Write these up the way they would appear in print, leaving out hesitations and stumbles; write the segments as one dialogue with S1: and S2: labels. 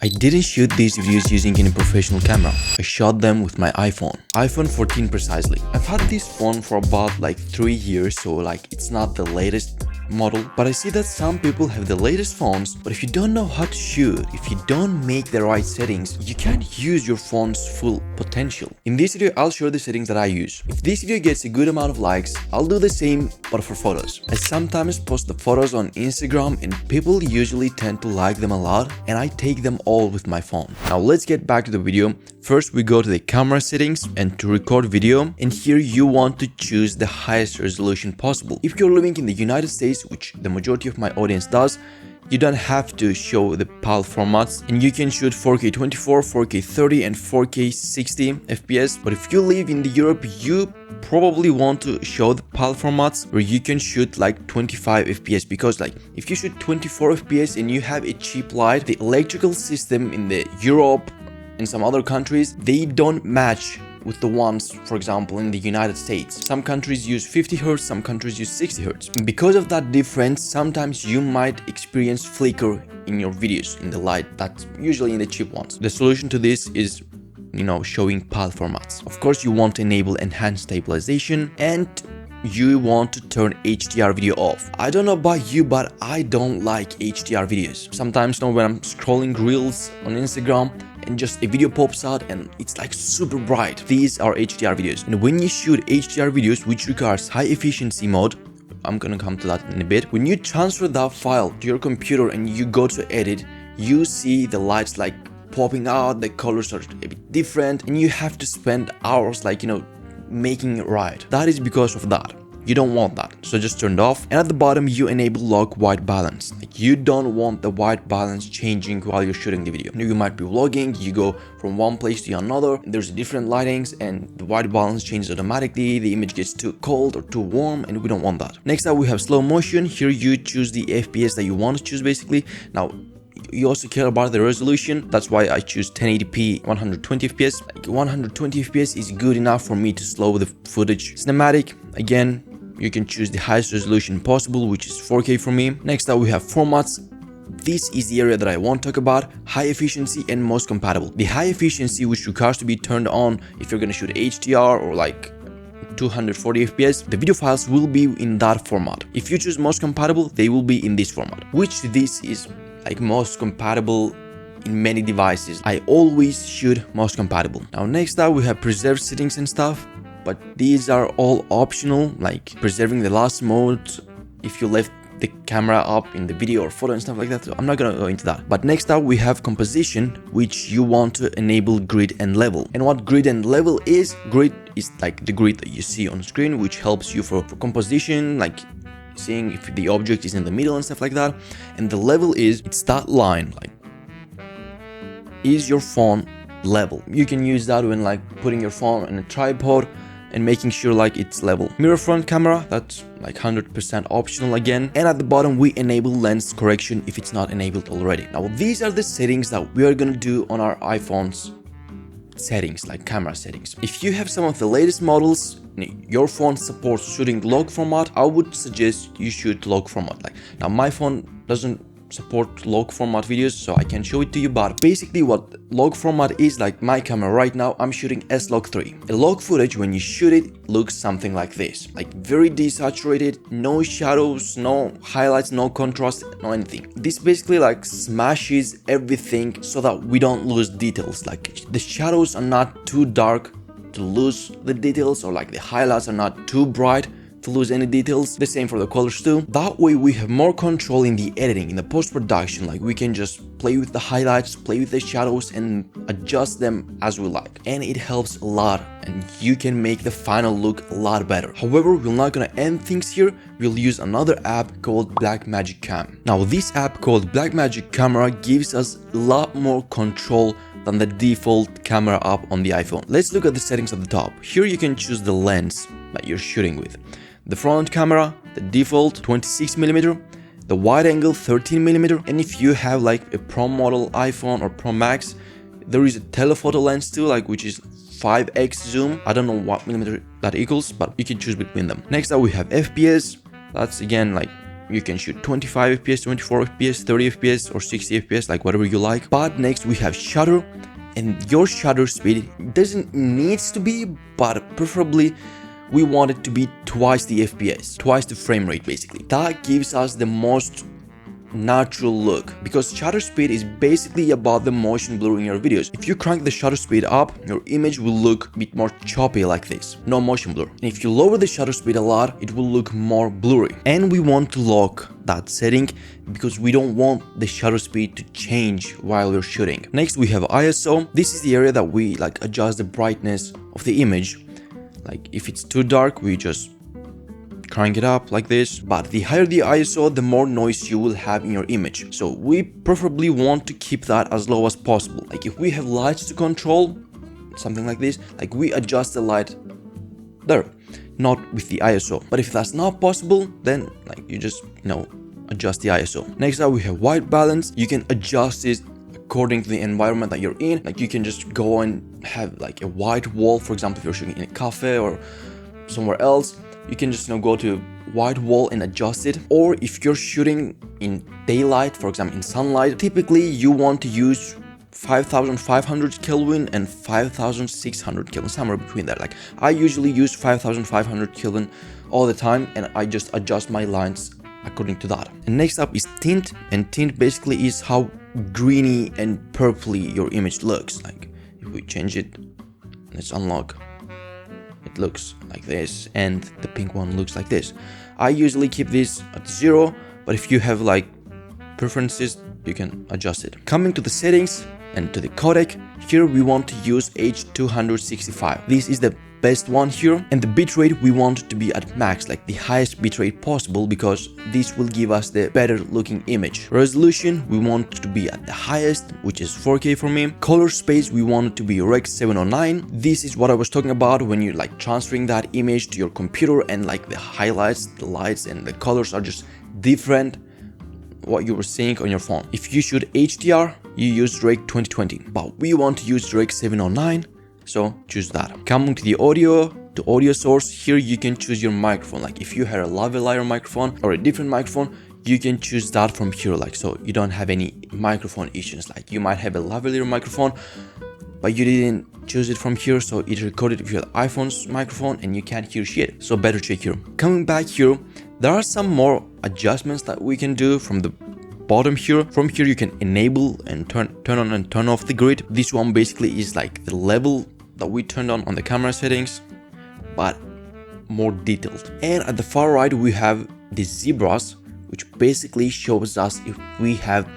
S1: I didn't shoot these videos using any professional camera. I shot them with my iPhone 14 precisely. I've had this phone for about like 3 years, so like it's not the latest model, but I see that some people have the latest phones, but if you don't know how to shoot, if you don't make the right settings, you can't use your phone's full potential. In this video, I'll show the settings that I use. If this video gets a good amount of likes, I'll do the same but for photos. I sometimes post the photos on Instagram and people usually tend to like them a lot, and I take them all with my phone. Now let's get back to the video. First we go to the camera settings and to record video, and here you want to choose the highest resolution possible. If you're living in the United States, which the majority of my audience does, you don't have to show the PAL formats and you can shoot 4K 24, 4K 30 and 4K 60 FPS. But if you live in Europe, you probably want to show the PAL formats where you can shoot like 25 FPS, because like if you shoot 24 FPS and you have a cheap light, the electrical system in the Europe and some other countries, they don't match with the ones, for example, in the United States. Some countries use 50 Hz, some countries use 60 Hz. Because of that difference, sometimes you might experience flicker in your videos in the light. That's usually in the cheap ones. The solution to this is, showing PAL formats. Of course, you want to enable enhanced stabilization and you want to turn HDR video off. I don't know about you, but I don't like HDR videos. Sometimes when I'm scrolling reels on Instagram and just a video pops out and it's like super bright. These are HDR videos. And when you shoot HDR videos, which requires high efficiency mode, I'm gonna come to that in a bit. When you transfer that file to your computer and you go to edit, you see the lights like popping out, the colors are a bit different, and you have to spend hours making it right. That is because of that. You don't want that, so just turn it off. And at the bottom you enable lock white balance. Like you don't want the white balance changing while you're shooting the video. You might be vlogging, you go from one place to another, and there's different lightings and the white balance changes automatically, the image gets too cold or too warm, and we don't want that. Next up we have slow motion. Here you choose the FPS that you want to choose basically. Now you also care about the resolution. That's why I choose 1080p 120 fps. Like 120 fps is good enough for me to slow the footage. Cinematic, again, you can choose the highest resolution possible, which is 4K for me. Next up we have formats. This is the area that I want to talk about: high efficiency and most compatible. The high efficiency, which requires to be turned on if you're gonna shoot HDR or like 240 fps, the video files will be in that format. If you choose most compatible, they will be in this format, which this is like most compatible in many devices. I always shoot most compatible. Now next up we have preserved settings and stuff, but these are all optional, like preserving the last mode if you left the camera up in the video or photo and stuff like that, so I'm not gonna go into that. But next up we have composition, which you want to enable grid and level. And what grid and level is like the grid that you see on screen, which helps you for composition, like seeing if the object is in the middle and stuff like that. And the level it's that line, like is your phone level. You can use that when like putting your phone on a tripod and making sure like it's level. Mirror front camera, that's like 100% optional again. And at the bottom we enable lens correction if it's not enabled already. Now these are the settings that we are gonna do on our iPhone's settings, like camera settings. If you have some of the latest models, your phone supports shooting log format, I would suggest you shoot log format. Like now my phone doesn't support log format videos, so I can show it to you, but basically what log format is, like my camera right now, I'm shooting S-Log3. A log footage, when you shoot it, looks something like this, like very desaturated, no shadows, no highlights, no contrast, no anything. This basically like smashes everything so that we don't lose details. Like the shadows are not too dark to lose the details, or like the highlights are not too bright to lose any details. The same for the colors too. That way we have more control in the editing, in the post-production. Like we can just play with the highlights, play with the shadows and adjust them as we like. And it helps a lot and you can make the final look a lot better. However, we're not gonna end things here. We'll use another app called Blackmagic Cam. Now this app called Blackmagic Camera gives us a lot more control than the default camera app on the iPhone. Let's look at the settings at the top. Here you can choose the lens that you're shooting with. The front camera, the default 26mm, the wide angle 13mm, and if you have like a Pro model iPhone or Pro Max, there is a telephoto lens too, like which is 5x zoom. I don't know what millimeter that equals, but you can choose between them. Next up we have FPS. That's again like You can shoot 25 fps, 24 fps, 30 fps, or 60 fps, like whatever you like. But next we have shutter, and your shutter speed doesn't needs to be, but preferably we want it to be twice the fps, twice the frame rate basically. That gives us the most natural look, because shutter speed is basically about the motion blur in your videos. If you crank the shutter speed up, your image will look a bit more choppy like this, no motion blur. And if you lower the shutter speed a lot, it will look more blurry. And we want to lock that setting because we don't want the shutter speed to change while we're shooting. Next we have ISO. This is the area that we like adjust the brightness of the image. Like if it's too dark, we just crank it up like this. But the higher the ISO, the more noise you will have in your image. So we preferably want to keep that as low as possible. Like if we have lights to control, something like this, like we adjust the light there, not with the ISO. But if that's not possible, then like you just, adjust the ISO. Next up we have white balance. You can adjust it according to the environment that you're in. Like you can just go and have like a white wall, for example, if you're shooting in a cafe or somewhere else, you can just go to white wall and adjust it. Or if you're shooting in daylight, for example in sunlight, typically you want to use 5500 Kelvin and 5600 Kelvin, somewhere between there. Like I usually use 5500 Kelvin all the time, and I just adjust my lines according to that. And next up is tint, and tint basically is how greeny and purpley your image looks. Like if we change it, let's unlock, it looks like this, and the pink one looks like this. I usually keep this at 0, but if you have like preferences, you can adjust it. Coming to the settings and to the codec, here we want to use H265. This is the best one here, and the bitrate we want to be at max, like the highest bitrate possible, because this will give us the better looking image. Resolution we want to be at the highest, which is 4K for me. Color space we want it to be Rec 709. This is what I was talking about when you're like transferring that image to your computer, and like the highlights, the lights, and the colors are just different what you were seeing on your phone. If you shoot HDR, you use Rec 2020, but we want to use Rec 709. So choose that. Coming to the audio source, here you can choose your microphone. Like if you had a lavalier microphone or a different microphone, you can choose that from here, like so you don't have any microphone issues. Like you might have a lavalier microphone, but you didn't choose it from here, so it recorded with your iPhone's microphone and you can't hear shit. So better check here. Coming back here, there are some more adjustments that we can do from the bottom here. From here you can enable and turn on and turn off the grid. This one basically is like the level that we turned on the camera settings, but more detailed. And at the far right we have the zebras, which basically shows us if we have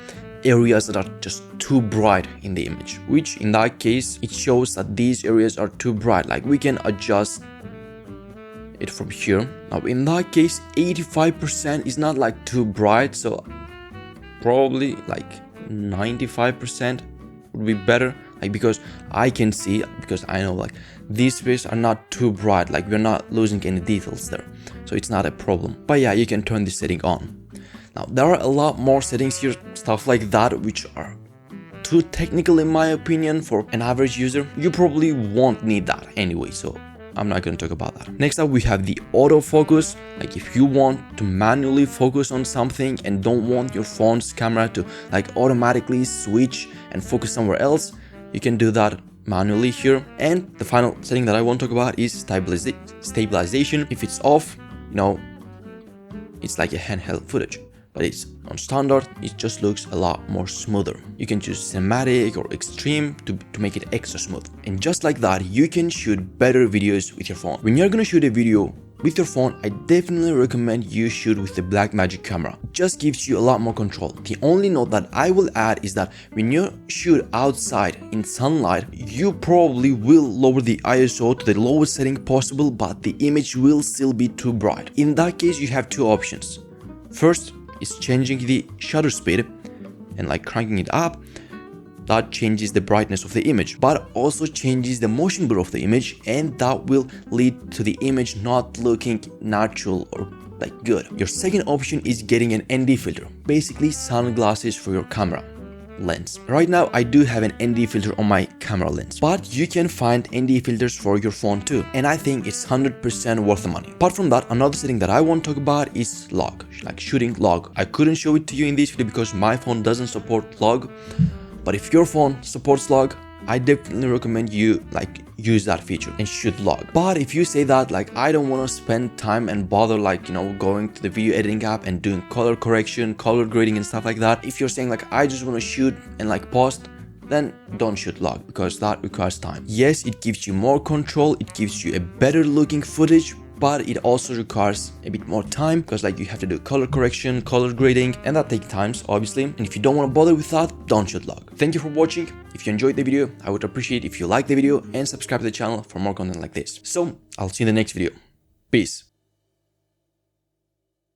S1: areas that are just too bright in the image, which in that case it shows that these areas are too bright. Like we can adjust it from here. Now in that case 85% is not like too bright, so probably like 95% would be better, like because I can see, because I know like these spaces are not too bright, like we're not losing any details there, so it's not a problem. But yeah, you can turn this setting on. Now there are a lot more settings here, stuff like that, which are too technical in my opinion for an average user. You probably won't need that anyway, so I'm not going to talk about that. Next up we have the autofocus. Like if you want to manually focus on something and don't want your phone's camera to like automatically switch and focus somewhere else, you can do that manually here. And the final setting that I want to talk about is stabilization. If it's off, it's like a handheld footage, but it's on standard, it just looks a lot more smoother. You can choose cinematic or extreme to make it extra smooth. And just like that, you can shoot better videos with your phone. When you're gonna shoot a video with your phone, I definitely recommend you shoot with the Blackmagic camera. It just gives you a lot more control. The only note that I will add is that when you shoot outside in sunlight, you probably will lower the ISO to the lowest setting possible, but the image will still be too bright. In that case, you have two options. First is changing the shutter speed and like cranking it up. That changes the brightness of the image, but also changes the motion blur of the image, and that will lead to the image not looking natural or like good. Your second option is getting an ND filter, basically sunglasses for your camera. lens. Right now I do have an ND filter on my camera lens, but you can find ND filters for your phone too, and I think it's 100% worth the money. Apart from that, another setting that I want to talk about is log, like shooting log. I couldn't show it to you in this video because my phone doesn't support log, but if your phone supports log, I definitely recommend you use that feature and shoot log. But if you say that I don't want to spend time and bother going to the video editing app and doing color correction, color grading and stuff like that, if you're saying I just want to shoot and post, then don't shoot log because that requires time. Yes, it gives you more control, it gives you a better looking footage, but it also requires a bit more time because you have to do color correction, color grading, and that takes time obviously. And if you don't want to bother with that, don't shoot log. Thank you for watching. If you enjoyed the video, I would appreciate if you like the video and subscribe to the channel for more content like this. So I'll see you in the next video. Peace.